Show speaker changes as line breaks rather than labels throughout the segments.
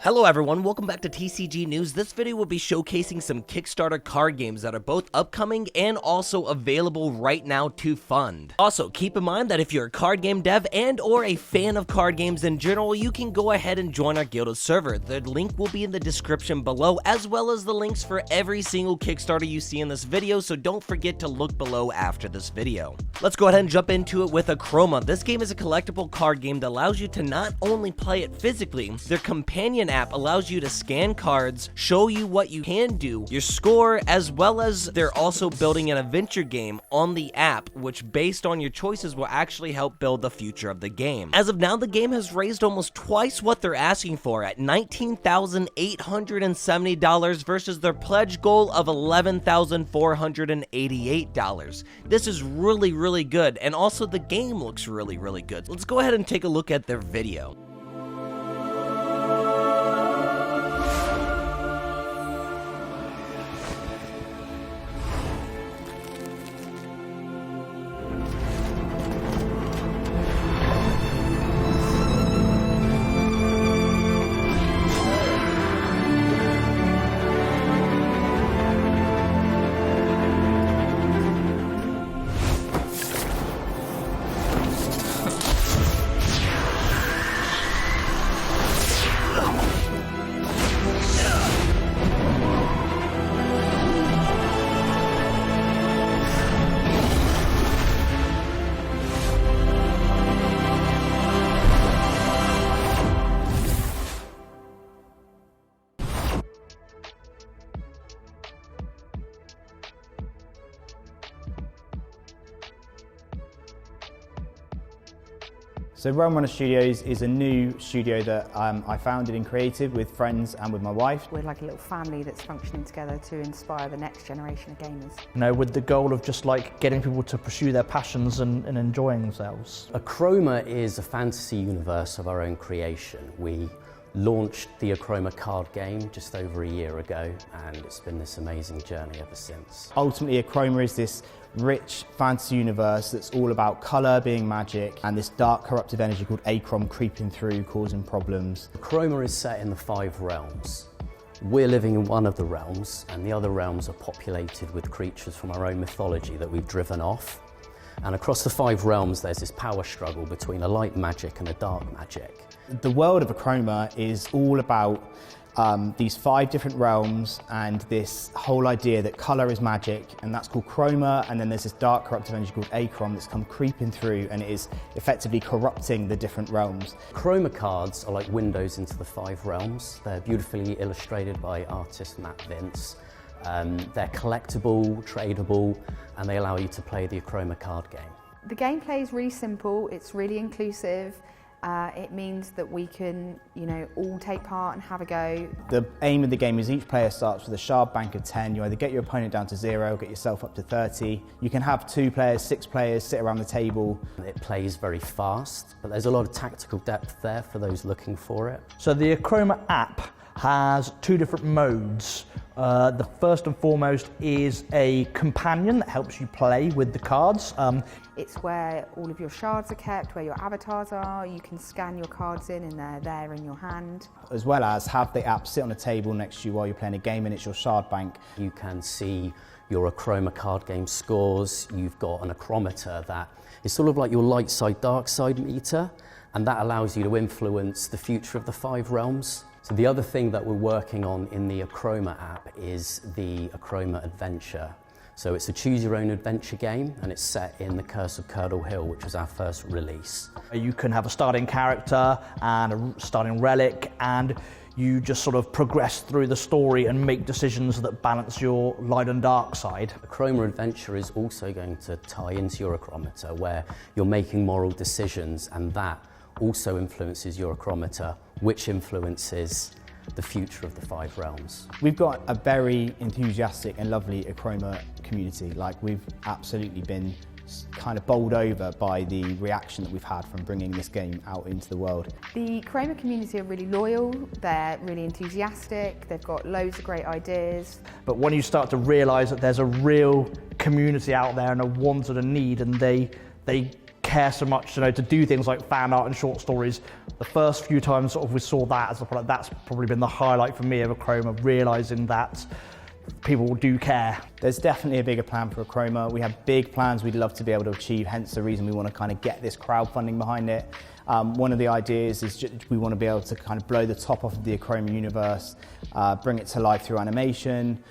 Hello everyone, welcome back to TCG News. This video will be showcasing some Kickstarter card games that are both upcoming and also available right now to fund. Also, keep in mind that if you're a card game dev and or a fan of card games in general, you can go ahead and join our Guilded server. The link will be in the description below, as well as the links for every single Kickstarter you see in this video, so don't forget to look below after this video. Let's go ahead and jump into it with Achroma. This game is a collectible card game that allows you to not only play it physically, their companion app allows you to scan cards, show you what you can do, your score, as well as they're also building an adventure game on the app, which based on your choices will actually help build the future of the game. As of now, the game has raised almost twice what they're asking for at $19,870 versus their pledge goal of $11,488. This is really good, and also the game looks really good. Let's go ahead and take a look at their video.
So Realm Runner Studios is a new studio that I founded and created with friends and with my wife.
We're like a little family that's functioning together to inspire the next generation of gamers.
You know, with the goal of just like getting people to pursue their passions and enjoying themselves.
Achroma is a fantasy universe of our own creation. We launched the Achroma card game just over a year ago, and it's been this amazing journey ever since.
Ultimately, Achroma is this rich fantasy universe that's all about colour being magic and this dark corruptive energy called Achroma creeping through, causing problems.
Achroma is set in the 5 realms. We're living in one of the realms, and the other realms are populated with creatures from our own mythology that we've driven off. And across the 5 realms, there's this power struggle between a light magic and a dark magic.
The world of Achroma is all about these 5 different realms and this whole idea that colour is magic, and that's called chroma, and then there's this dark corruptive energy called achroma that's come creeping through and it is effectively corrupting the different realms.
Chroma cards are like windows into the 5 realms. They're beautifully illustrated by artist Matt Vince. They're collectible, tradable, and they allow you to play the Achroma card game.
The gameplay is really simple, it's really inclusive. It means that we can, all take part and have a go.
The aim of the game is each player starts with a shard bank of 10. You either get your opponent down to 0, get yourself up to 30. You can have 2 players, 6 players sit around the table.
It plays very fast, but there's a lot of tactical depth there for those looking for it.
So the Achroma app has 2 different modes. The first and foremost is a companion that helps you play with the cards.
It's where all of your shards are kept, where your avatars are. You can scan your cards in and they're there in your hand.
As well as have the app sit on a table next to you while you're playing a game, and it's your shard bank.
You can see your Achroma card game scores. You've got an achrometer that is sort of like your light side, dark side meter, and that allows you to influence the future of the 5 realms. So the other thing that we're working on in the Achroma app is the Achroma Adventure. So it's a choose your own adventure game, and it's set in the Curse of Curdle Hill, which was our first release.
You can have a starting character and a starting relic, and you just sort of progress through the story and make decisions that balance your light and dark side.
Achroma Adventure is also going to tie into your achrometer, where you're making moral decisions, and that also influences your achrometer, which influences the future of the 5 realms.
We've got a very enthusiastic and lovely Achroma community. Like, we've absolutely been kind of bowled over by the reaction that we've had from bringing this game out into the world.
The Achroma community are really loyal, they're really enthusiastic, they've got loads of great ideas.
But when you start to realise that there's a real community out there and a want and a need, and they care so much, to do things like fan art and short stories. The first few times sort of we saw that as a product, that's probably been the highlight for me of Achroma, realising that people do care.
There's definitely a bigger plan for Achroma. We have big plans we'd love to be able to achieve, hence the reason we want to kind of get this crowdfunding behind it. One of the ideas is we want to be able to kind of blow the top off of the Achroma universe, bring it to life through animation.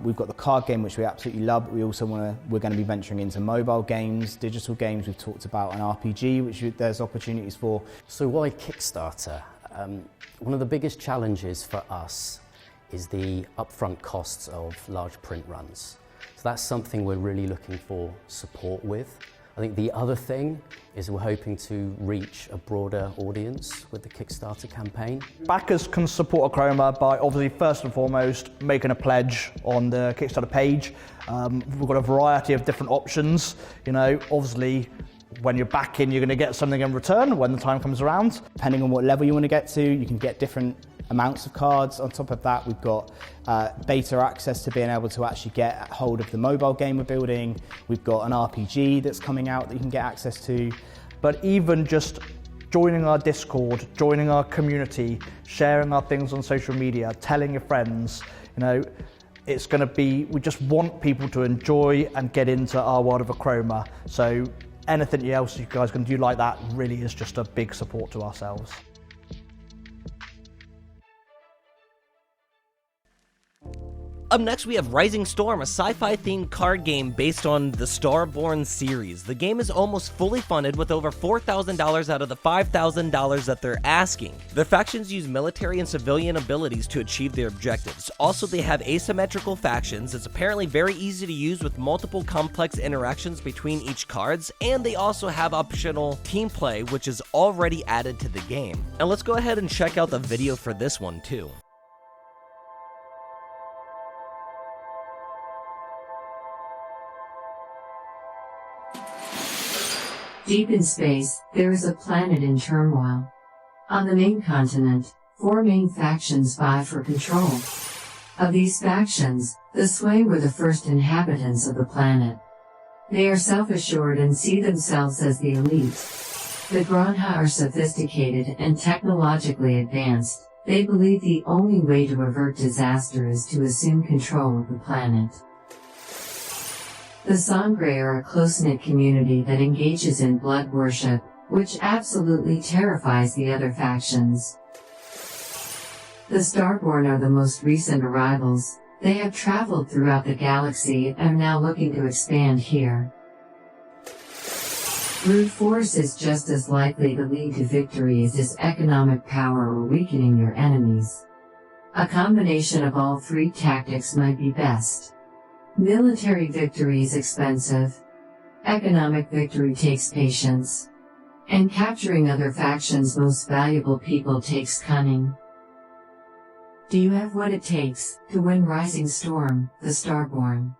We've got the card game, which we absolutely love, but we're going to be venturing into mobile games, digital games. We've talked about an RPG, which there's opportunities for.
So why Kickstarter? One of the biggest challenges for us is the upfront costs of large print runs. So that's something we're really looking for support with. I think the other thing is we're hoping to reach a broader audience with the Kickstarter campaign.
Backers can support Achroma by obviously first and foremost making a pledge on the Kickstarter page. We've got a variety of different options. Obviously when you're backing, you're going to get something in return when the time comes around.
Depending on what level you want to get to, you can get different amounts of cards. On top of that, we've got beta access to being able to actually get hold of the mobile game we're building. We've got an RPG that's coming out that you can get access to.
But even just joining our Discord, joining our community, sharing our things on social media, telling your friends, it's going to be, we just want people to enjoy and get into our world of Achroma. So anything else you guys can do like that really is just a big support to ourselves.
Up next, we have Rising Storm, a sci-fi themed card game based on the Starborn series. The game is almost fully funded with over $4,000 out of the $5,000 that they're asking. Their factions use military and civilian abilities to achieve their objectives. Also, they have asymmetrical factions. It's apparently very easy to use with multiple complex interactions between each cards, and they also have optional team play, which is already added to the game. Now let's go ahead and check out the video for this one too.
Deep in space, there is a planet in turmoil. On the main continent, 4 main factions vie for control. Of these factions, the Sway were the first inhabitants of the planet. They are self-assured and see themselves as the elite. The Granha are sophisticated and technologically advanced. They believe the only way to avert disaster is to assume control of the planet. The Sangre are a close-knit community that engages in blood worship, which absolutely terrifies the other factions. The Starborn are the most recent arrivals. They have traveled throughout the galaxy and are now looking to expand here. Brute force is just as likely to lead to victory as is economic power or weakening your enemies. A combination of all 3 tactics might be best. Military victory is expensive. Economic victory takes patience. And capturing other factions' most valuable people takes cunning. Do you have what it takes to win Rising Storm, the Starborn?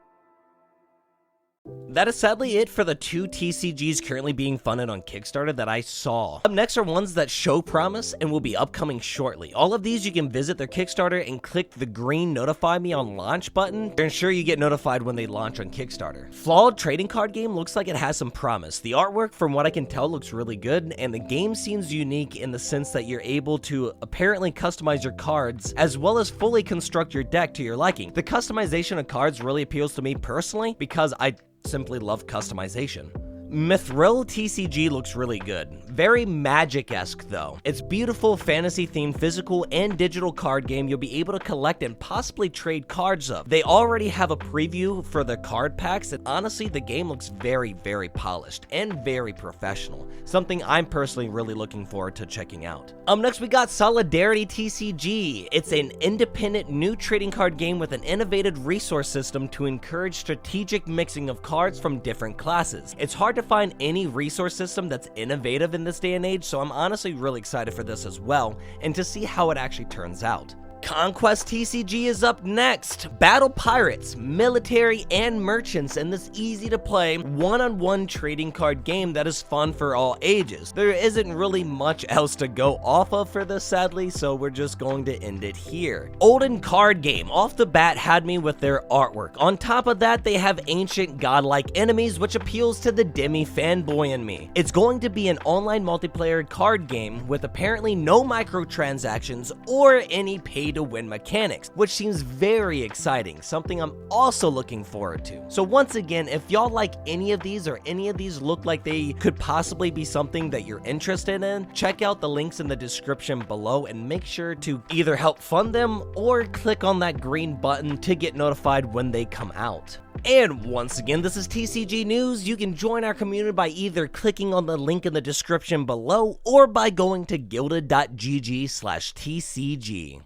That is sadly it for the 2 TCGs currently being funded on Kickstarter that I saw. Up next are ones that show promise and will be upcoming shortly. All of these you can visit their Kickstarter and click the green notify me on launch button to ensure you get notified when they launch on Kickstarter. Flawed trading card game looks like it has some promise. The artwork from what I can tell looks really good, and the game seems unique in the sense that you're able to apparently customize your cards as well as fully construct your deck to your liking. The customization of cards really appeals to me personally because I simply love customization. Mythrel TCG looks really good. Very Magic-esque though. It's beautiful fantasy-themed physical and digital card game you'll be able to collect and possibly trade cards of. They already have a preview for the card packs, and honestly the game looks very, very polished and very professional. Something I'm personally really looking forward to checking out. Next we got Solidarity TCG. It's an independent new trading card game with an innovative resource system to encourage strategic mixing of cards from different classes. It's hard to find any resource system that's innovative in this day and age, so I'm honestly really excited for this as well, and to see how it actually turns out. Conquest TCG is up next. Battle pirates, military, and merchants in this easy-to-play one-on-one trading card game that is fun for all ages. There isn't really much else to go off of for this, sadly, so we're just going to end it here. Olden card game off the bat had me with their artwork. On top of that, they have ancient godlike enemies, which appeals to the Demi fanboy in me. It's going to be an online multiplayer card game with apparently no microtransactions or any pay-to-win mechanics, which seems very exciting, something I'm also looking forward to. So once again, if y'all like any of these or any of these look like they could possibly be something that you're interested in, check out the links in the description below and make sure to either help fund them or click on that green button to get notified when they come out. And once again, this is TCG News. You can join our community by either clicking on the link in the description below or by going to gilded.gg/TCG.